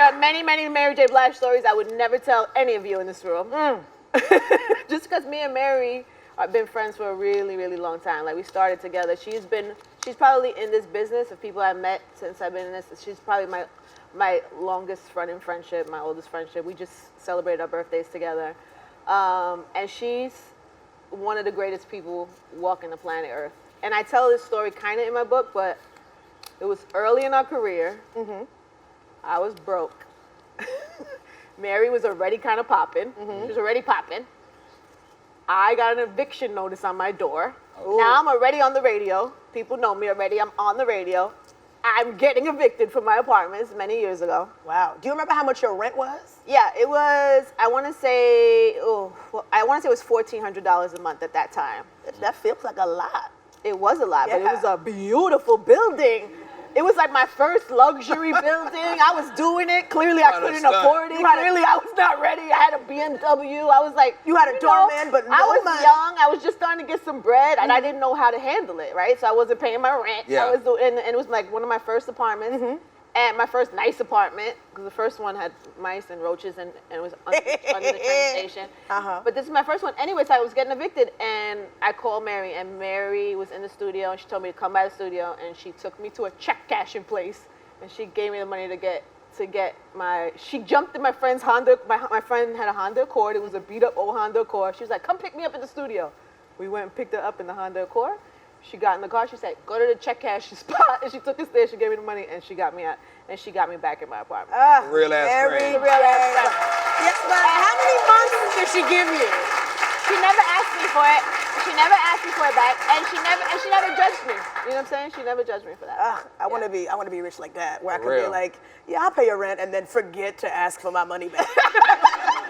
There are many, many Mary J. Blige stories I would never tell any of you in this room. Just because me and Mary have been friends for a really, really long time. Like, we started together. She's probably in this business of people I've met since I've been in this. She's probably my longest running friendship, my oldest friendship. We just celebrated our birthdays together. And she's one of the greatest people walking the planet Earth. And I tell this story kind of in my book, but it was early in our career. I was broke. Mary was already kind of popping. She was already popping. I got an eviction notice on my door. Ooh. Now I'm already on the radio. People know me already. I'm on the radio. I'm getting evicted from my apartments many years ago. Wow. Do you remember how much your rent was? Yeah, it was, I want to say it was $1,400 a month at that time. That feels like a lot. It was a lot, but it was a beautiful building. It was like my first luxury building. I was doing it. Clearly, I couldn't afford it. Clearly, I was not ready. I had a BMW. I was like, you had a doorman, but no I was money. young. I was just starting to get some bread, and I didn't know how to handle it, right? So I wasn't paying my rent. Yeah. And it was like one of my first apartments. And my first nice apartment, because the first one had mice and roaches and it was under the train station. But this is my first one. Anyway, so I was getting evicted, and I called Mary, and Mary was in the studio, and she told me to come by the studio, and she took me to a check cashing place, and she gave me the money to get she jumped in my friend's Honda. My friend had a Honda Accord. It was a beat up old Honda Accord. She was like, come pick me up in the studio. We went and picked her up in the Honda Accord. She got in the car, she said, go to the check cash spot, and she took us there, she gave me the money, and she got me out, and she got me back in my apartment. Real ass friend. Real ass friend. Yes, but how many months did she give you? She never asked me for it. She never asked me for it back, and she never judged me. You know what I'm saying? She never judged me for that. I want to be rich like that, where I could be like, yeah, I'll pay your rent, and then forget to ask for my money back.